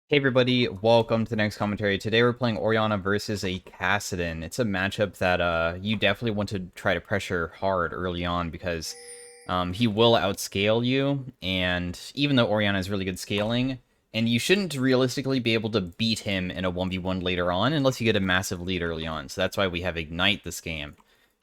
Hey everybody, welcome to the next commentary. Today we're playing Orianna versus a Kassadin. It's a matchup that you definitely want to try to pressure hard early on because he will outscale you, and even though Orianna is really good scaling, and you shouldn't realistically be able to beat him in a 1v1 later on unless you get a massive lead early on. So that's why we have Ignite this game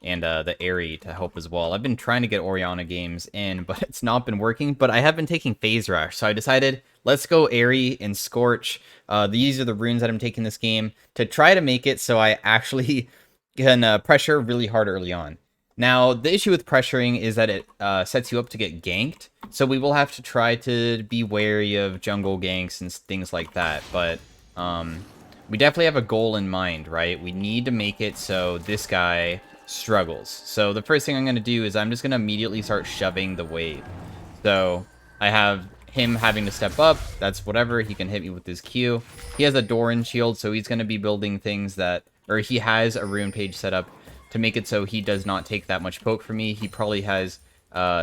and the Airy to help as well. I've been trying to get Orianna games in, but it's not been working. But I have been taking Phase Rush, so I decided let's go Airy and Scorch. These are the runes that I'm taking this game to try to make it so I actually can pressure really hard early on. Now, the issue with pressuring is that it sets you up to get ganked, so we will have to try to be wary of jungle ganks and things like that, but we definitely have a goal in mind, right? We need to make it so this guy struggles. So the first thing I'm going to do is I'm just going to immediately start shoving the wave. So I have him having to step up. That's whatever. He can hit me with his Q. He has a Doran shield, so he's going to be building things that... Or he has a rune page set up to make it so he does not take that much poke from me. He probably has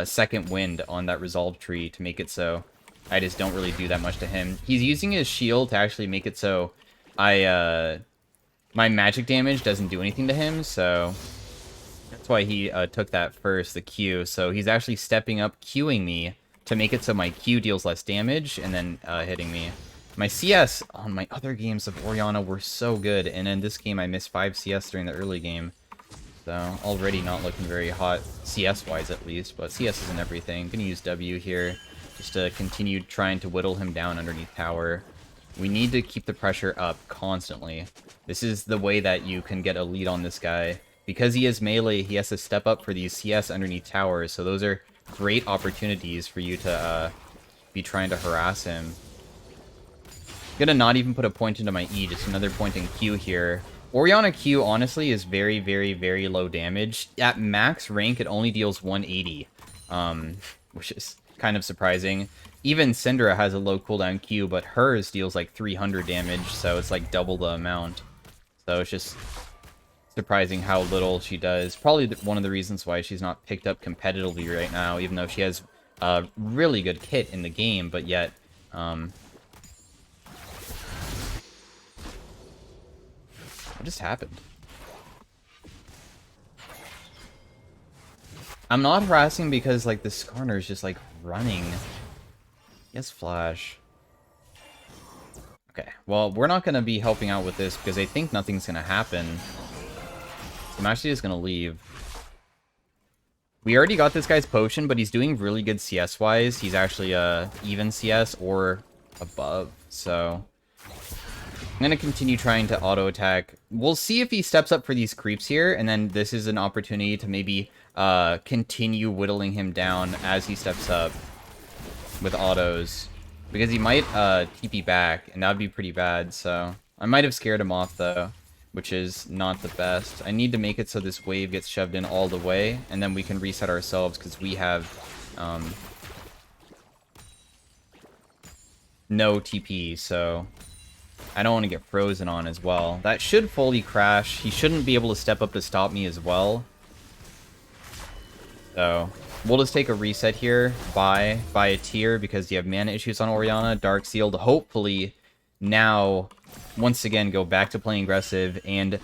second wind on that resolve tree to make it so I just don't really do that much to him. He's using his shield to actually make it so my magic damage doesn't do anything to him, so that's why he took that first, the Q. So he's actually stepping up, Qing me to make it so my Q deals less damage and then hitting me. My CS on my other games of Orianna were so good, and in this game I missed 5 CS during the early game. So already not looking very hot, CS-wise at least, but CS isn't everything. Gonna use W here just to continue trying to whittle him down underneath tower. We need to keep the pressure up constantly. This is the way that you can get a lead on this guy. Because he is melee, he has to step up for these CS underneath towers, so those are great opportunities for you to be trying to harass him. I'm gonna not even put a point into my E, just another point in Q here. Orianna Q, honestly, is very, very, very low damage. At max rank, it only deals 180, which is kind of surprising. Even Syndra has a low cooldown Q, but hers deals like 300 damage, so it's like double the amount. So it's just surprising how little she does. Probably one of the reasons why she's not picked up competitively right now, even though she has a really good kit in the game, but yet... What just happened? I'm not harassing because, like, the Skarner is just, like, running. Yes, Flash. Okay, well, we're not going to be helping out with this because I think nothing's going to happen. So I'm actually just going to leave. We already got this guy's potion, but he's doing really good CS-wise. He's actually even CS or above, so... I'm going to continue trying to auto-attack. We'll see if he steps up for these creeps here, and then this is an opportunity to maybe continue whittling him down as he steps up with autos. Because he might TP back, and that would be pretty bad, so... I might have scared him off, though, which is not the best. I need to make it so this wave gets shoved in all the way, and then we can reset ourselves, because we have no TP, so... I don't want to get frozen on as well. That should fully crash. He shouldn't be able to step up to stop me as well. So, we'll just take a reset here. Buy a tier because you have mana issues on Orianna. Dark Seal to hopefully now, once again, go back to playing aggressive. And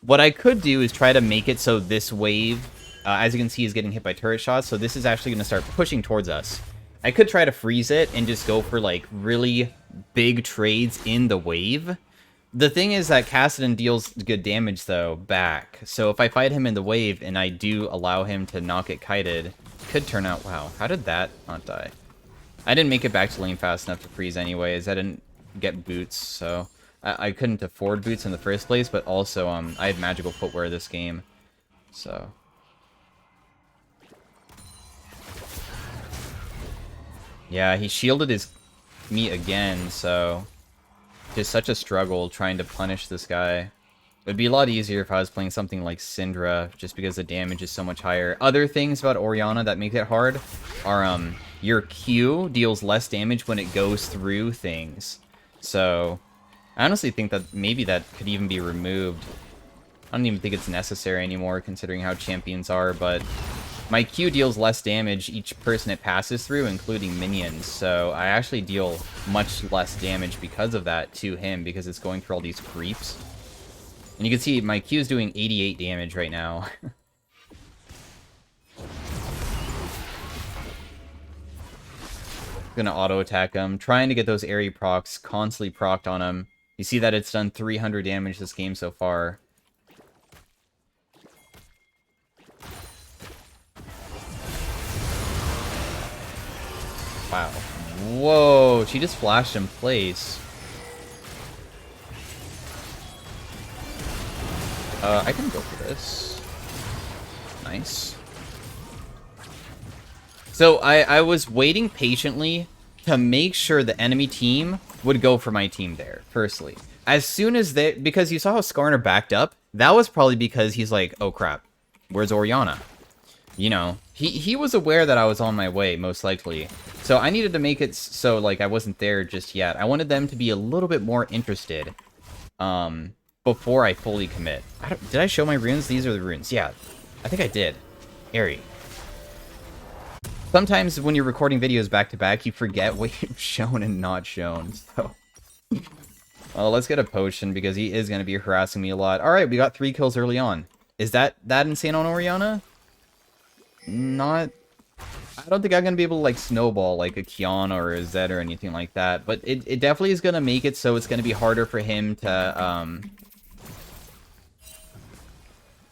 what I could do is try to make it so this wave, as you can see, is getting hit by turret shots. So this is actually going to start pushing towards us. I could try to freeze it and just go for, like, really big trades in the wave. The thing is that Kassadin deals good damage, though, back. So if I fight him in the wave and I do allow him to not get kited, it could turn out... Wow, how did that not die? I didn't make it back to lane fast enough to freeze anyways. I didn't get boots, so... I couldn't afford boots in the first place, but also I had magical footwear this game. So... Yeah, he shielded me again, so... Just such a struggle trying to punish this guy. It would be a lot easier if I was playing something like Syndra, just because the damage is so much higher. Other things about Orianna that make it hard are, your Q deals less damage when it goes through things. So, I honestly think that maybe that could even be removed. I don't even think it's necessary anymore, considering how champions are, but... My Q deals less damage each person it passes through, including minions, so I actually deal much less damage because of that to him, because it's going through all these creeps. And you can see my Q is doing 88 damage right now. Gonna auto-attack him, trying to get those area procs, constantly procced on him. You see that it's done 300 damage this game so far. Wow. Whoa, she just flashed in place. I can go for this. Nice. So I was waiting patiently to make sure the enemy team would go for my team there, firstly. As soon as they... Because you saw how Skarner backed up. That was probably because he's like, oh crap, where's Orianna? You know, he was aware that I was on my way, most likely. So I needed to make it so, like, I wasn't there just yet. I wanted them to be a little bit more interested before I fully commit. Did I show my runes? These are the runes. Yeah, I think I did. Airy. Sometimes when you're recording videos back-to-back, you forget what you've shown and not shown, so... Well, let's get a potion, because he is going to be harassing me a lot. Alright, we got 3 kills early on. Is that insane on Orianna? Not... I don't think I'm going to be able to, like, snowball, like, a Kiana or a Zed or anything like that. But it definitely is going to make it so it's going to be harder for him to,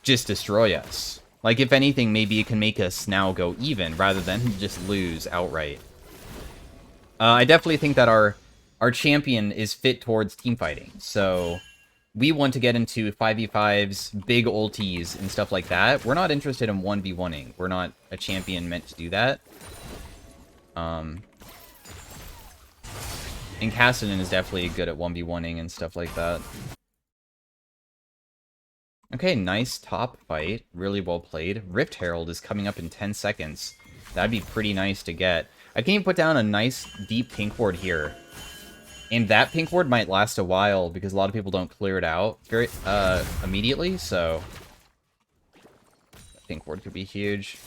just destroy us. Like, if anything, maybe it can make us now go even, rather than just lose outright. I definitely think that our champion is fit towards teamfighting, so... We want to get into 5v5s, big ultis, and stuff like that. We're not interested in 1v1ing. We're not a champion meant to do that. And Kassadin is definitely good at 1v1ing and stuff like that. Okay, nice top fight. Really well played. Rift Herald is coming up in 10 seconds. That'd be pretty nice to get. I can even put down a nice deep pink ward here. And that pink ward might last a while, because a lot of people don't clear it out very immediately, so... That pink ward could be huge.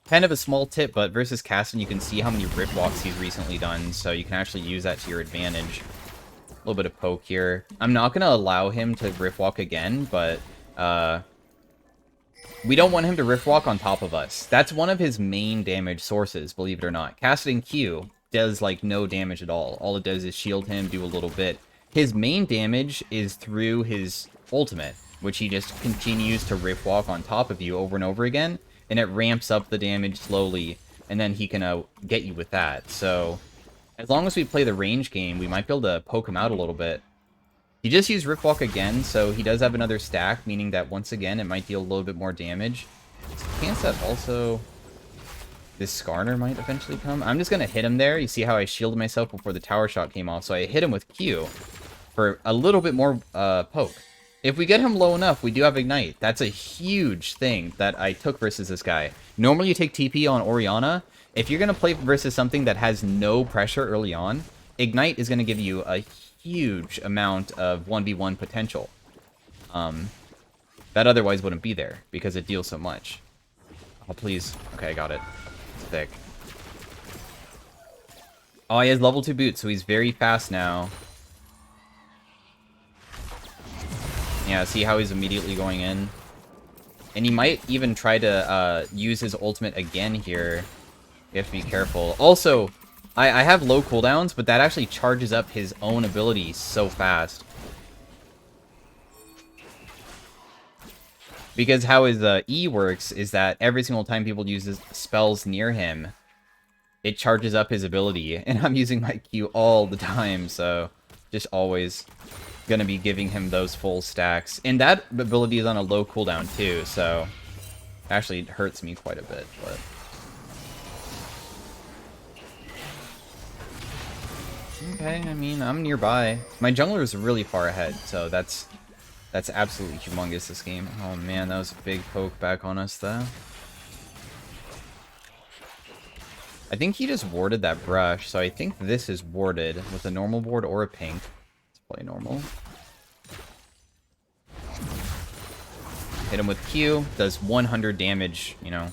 Kind of a small tip, but versus Kassadin, you can see how many rift walks he's recently done, so you can actually use that to your advantage. A little bit of poke here. I'm not going to allow him to rift walk again, but... We don't want him to rift walk on top of us. That's one of his main damage sources, believe it or not. Kassadin Q does, like, no damage at all. All it does is shield him, do a little bit. His main damage is through his ultimate, which he just continues to rift walk on top of you over and over again, and it ramps up the damage slowly, and then he can get you with that. So, as long as we play the range game, we might be able to poke him out a little bit. He just used Rift Walk again, so he does have another stack, meaning that once again it might deal a little bit more damage. It's a chance that also this Skarner might eventually come. I'm just going to hit him there. You see how I shielded myself before the tower shot came off, so I hit him with Q for a little bit more poke. If we get him low enough, we do have Ignite. That's a huge thing that I took versus this guy. Normally you take TP on Orianna. If you're going to play versus something that has no pressure early on, Ignite is going to give you a huge amount of 1v1 potential. That otherwise wouldn't be there, because it deals so much. Oh, please. Okay, I got it. It's thick. Oh, he has level 2 boots, so he's very fast now. Yeah, see how he's immediately going in? And he might even try to use his ultimate again here. You have to be careful. Also, I have low cooldowns, but that actually charges up his own ability so fast. Because how his E works is that every single time people use his spells near him, it charges up his ability. And I'm using my Q all the time, so just always gonna be giving him those full stacks. And that ability is on a low cooldown too, so actually it hurts me quite a bit, but... Okay, I mean, I'm nearby. My jungler is really far ahead, so that's absolutely humongous, this game. Oh man, that was a big poke back on us, though. I think he just warded that brush, so I think this is warded with a normal ward or a pink. Let's play normal. Hit him with Q, does 100 damage, you know.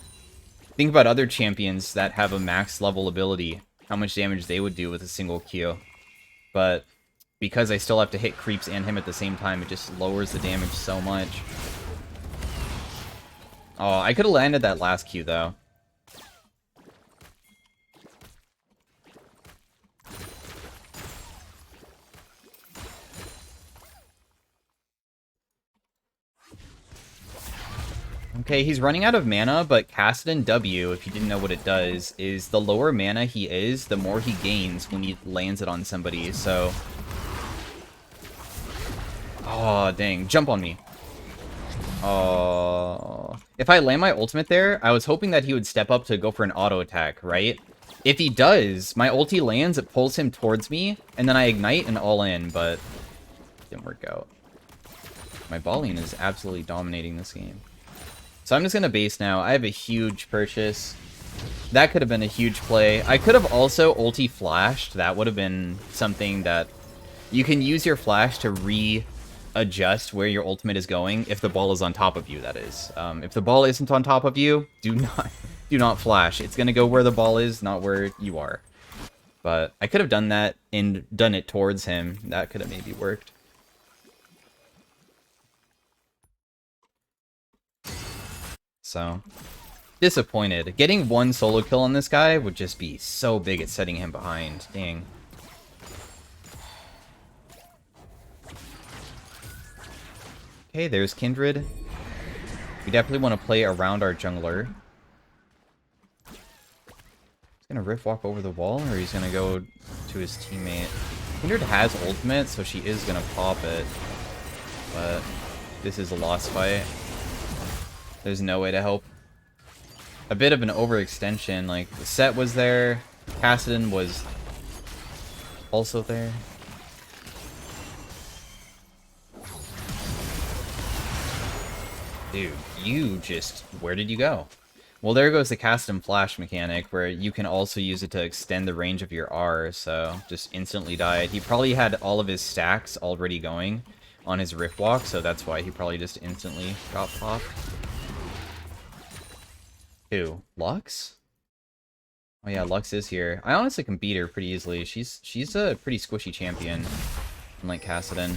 Think about other champions that have a max level ability, how much damage they would do with a single Q. But because I still have to hit creeps and him at the same time, it just lowers the damage so much. Oh, I could have landed that last Q, though. Okay, he's running out of mana, but Kassadin W, if you didn't know what it does, is the lower mana he is, the more he gains when he lands it on somebody, so... Oh, dang. Jump on me. Oh... If I land my ultimate there, I was hoping that he would step up to go for an auto attack, right? If he does, my ulti lands, it pulls him towards me, and then I ignite and all in, but... didn't work out. My Balian is absolutely dominating this game. So I'm just going to base now. I have a huge purchase. That could have been a huge play. I could have also ulti flashed. That would have been something that... You can use your flash to readjust where your ultimate is going if the ball is on top of you, that is. If the ball isn't on top of you, do not flash. It's going to go where the ball is, not where you are. But I could have done that and done it towards him. That could have maybe worked. So, disappointed. Getting one solo kill on this guy would just be so big at setting him behind. Dang. Okay, there's Kindred. We definitely want to play around our jungler. He's gonna rift walk over the wall, or he's gonna go to his teammate. Kindred has ultimate, so she is gonna pop it. But this is a lost fight. There's no way to help. A bit of an overextension. Like, the set was there. Kassadin was also there. Dude, you just... Where did you go? Well, there goes the Kassadin flash mechanic, where you can also use it to extend the range of your R, so just instantly died. He probably had all of his stacks already going on his rift walk, so that's why he probably just instantly got popped. Who? Lux? Oh yeah, Lux is here. I honestly can beat her pretty easily. She's a pretty squishy champion, unlike Kassadin.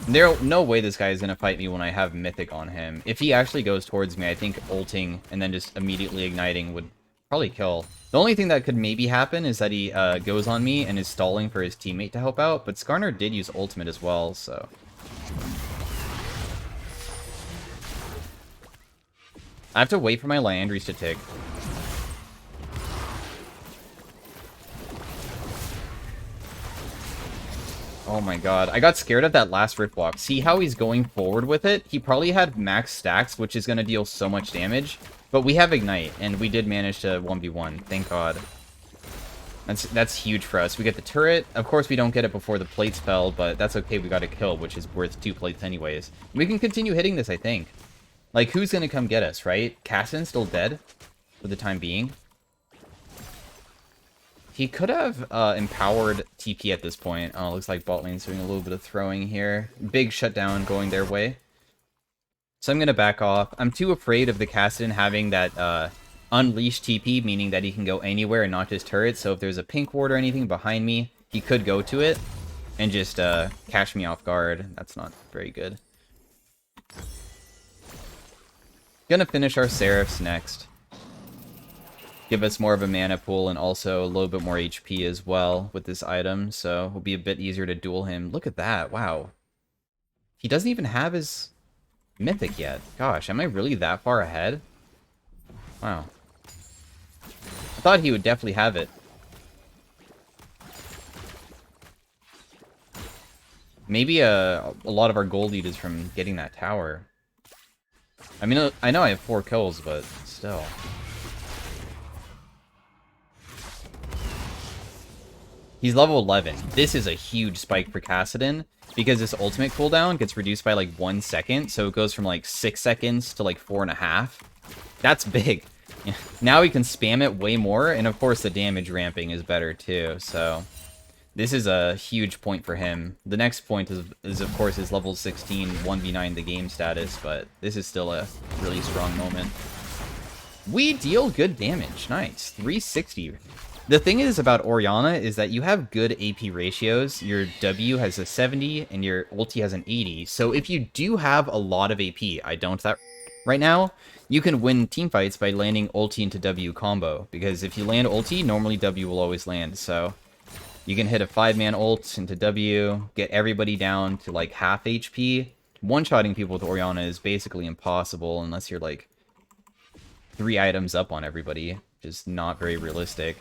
There's no way this guy is going to fight me when I have Mythic on him. If he actually goes towards me, I think ulting and then just immediately igniting would probably kill. The only thing that could maybe happen is that he goes on me and is stalling for his teammate to help out, but Skarner did use ultimate as well, so... I have to wait for my Liandry's to tick. Oh my god. I got scared of that last Rift Walk. See how he's going forward with it? He probably had max stacks, which is going to deal so much damage. But we have Ignite, and we did manage to 1v1. Thank god. That's huge for us. We get the turret. Of course, we don't get it before the plates fell, but that's okay. We got a kill, which is worth 2 plates anyways. We can continue hitting this, I think. Like, who's gonna come get us, right? Kassadin's still dead for the time being. He could have empowered TP at this point. Oh, looks like bot lane's doing a little bit of throwing here. Big shutdown going their way. So I'm gonna back off. I'm too afraid of the Kassadin having that unleashed TP, meaning that he can go anywhere and not just turrets. So if there's a pink ward or anything behind me, he could go to it and just catch me off guard. That's not very good. Gonna finish our Seraphs next. Give us more of a mana pool and also a little bit more HP as well with this item, so it'll be a bit easier to duel him. Look at that, wow. He doesn't even have his Mythic yet. Gosh, am I really that far ahead? Wow. I thought he would definitely have it. Maybe a lot of our gold lead is from getting that tower. I mean, I know I have 4 kills, but still. He's level 11. This is a huge spike for Kassadin, because his ultimate cooldown gets reduced by like 1 second, so it goes from like 6 seconds to like 4.5. That's big. Now he can spam it way more, and of course the damage ramping is better too, so... This is a huge point for him. The next point is of course his level 16 1v9 the game status, but this is still a really strong moment. We deal good damage. Nice. 360. The thing is about Orianna is that you have good AP ratios. Your W has a 70 and your ulti has an 80. So if you do have a lot of AP, I don't that right now, you can win team fights by landing ulti into W combo. Because if you land ulti, normally W will always land. So you can hit a 5-man ult into W, get everybody down to like half HP. One-shotting people with Orianna is basically impossible unless you're like 3 items up on everybody. Just not very realistic.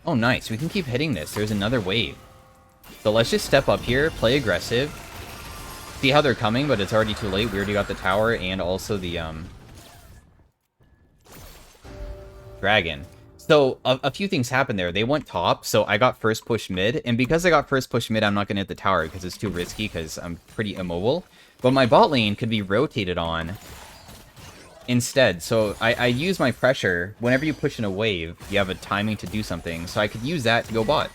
Oh, nice. We can keep hitting this. There's another wave. So let's just step up here, play aggressive. See how they're coming, but it's already too late. We already got the tower and also the dragon. So a few things happened there. They went top, so I got first push mid. And because I got first push mid, I'm not going to hit the tower because it's too risky because I'm pretty immobile. But my bot lane could be rotated on instead. So I use my pressure. Whenever you push in a wave, you have a timing to do something. So I could use that to go bot.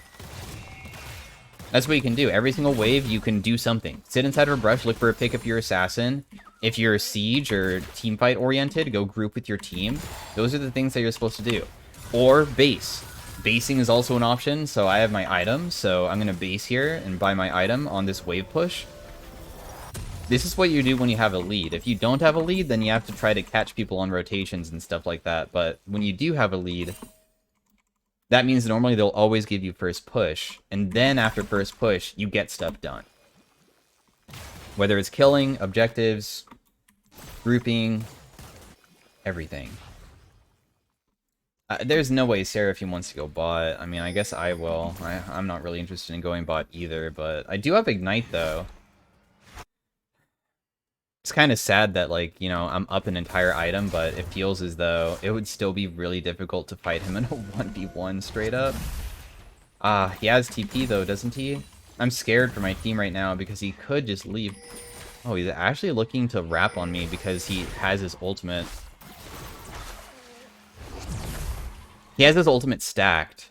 That's what you can do. Every single wave, you can do something. Sit inside of a brush, look for a pick if you're assassin. If you're siege or team fight oriented, go group with your team. Those are the things that you're supposed to do. Or base. Basing is also an option. So I have my item. So I'm going to base here and buy my item on this wave push. This is what you do when you have a lead. If you don't have a lead, then you have to try to catch people on rotations and stuff like that. But when you do have a lead, that means normally they'll always give you first push. And then after first push, you get stuff done. Whether it's killing, objectives, grouping, everything. There's no way Seraphim wants to go bot. I mean, I guess I will. I'm not really interested in going bot either, but I do have Ignite, though. It's kind of sad that, like, you know, I'm up an entire item, but it feels as though it would still be really difficult to fight him in a 1v1 straight up. He has TP, though, doesn't he? I'm scared for my team right now because he could just leave. Oh, he's actually looking to wrap on me because he has his ultimate. He has his ultimate stacked.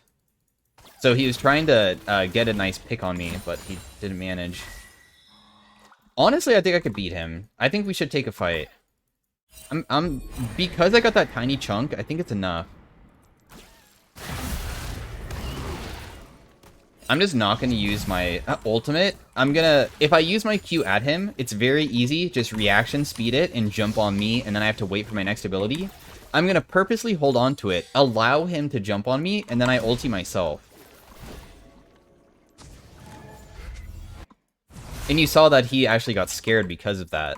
So he was trying to get a nice pick on me, but he didn't manage. Honestly, I think I could beat him. I think we should take a fight. Because I got that tiny chunk, I think it's enough. I'm just not going to use my ultimate. If I use my Q at him, it's very easy. Just reaction, speed it, and jump on me, and then I have to wait for my next ability. I'm going to purposely hold on to it, allow him to jump on me, and then I ulti myself. And you saw that he actually got scared because of that.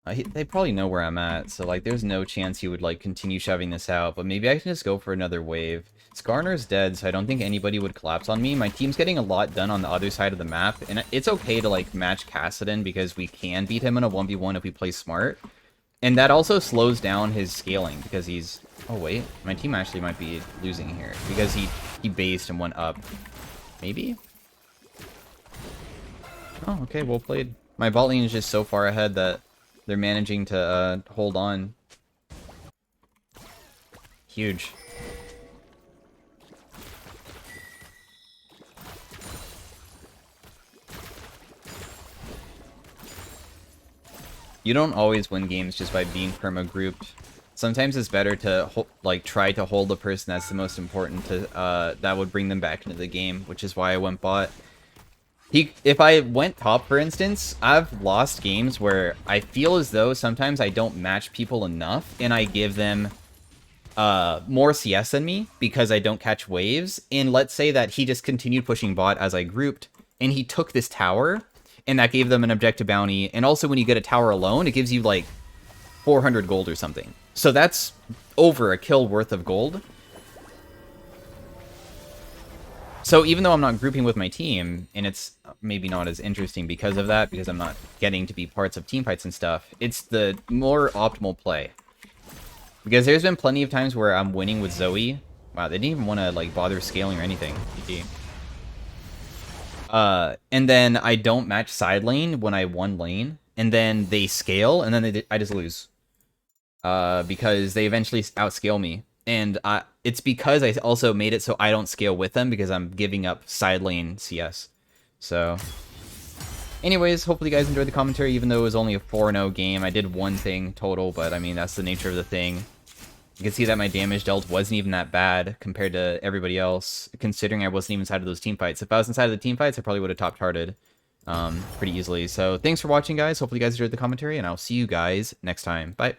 They probably know where I'm at, so like there's no chance he would like continue shoving this out, but maybe I can just go for another wave. Skarner's dead, so I don't think anybody would collapse on me. My team's getting a lot done on the other side of the map, and it's okay to like match Kassadin because we can beat him in a 1v1 if we play smart. And that also slows down his scaling because he's... Oh wait, my team actually might be losing here because he based and went up. Maybe? Oh, okay, well played. My bot lane is just so far ahead that they're managing to hold on. Huge. You don't always win games just by being perma-grouped. Sometimes it's better to like try to hold the person that's the most important to that would bring them back into the game, which is why I went bot. If I went top, for instance, I've lost games where I feel as though sometimes I don't match people enough, and I give them more CS than me because I don't catch waves. And let's say that he just continued pushing bot as I grouped, and he took this tower, and that gave them an objective bounty. And also when you get a tower alone, it gives you like 400 gold or something. So that's over a kill worth of gold. So even though I'm not grouping with my team, and it's maybe not as interesting because of that, because I'm not getting to be parts of team fights and stuff, it's the more optimal play. Because there's been plenty of times where I'm winning with Zoe. Wow, they didn't even want to like bother scaling or anything. GG. And then I don't match side lane when I won lane, and then they scale, and then I just lose. Because they eventually outscale me. And it's because I also made it so I don't scale with them because I'm giving up side lane CS. So, anyways, hopefully you guys enjoyed the commentary, even though it was only a 4-0 game. I did one thing total, but I mean, that's the nature of the thing. You can see that my damage dealt wasn't even that bad compared to everybody else, considering I wasn't even inside of those team fights. If I was inside of the team fights, I probably would have top charted pretty easily. So thanks for watching, guys. Hopefully you guys enjoyed the commentary, and I'll see you guys next time. Bye.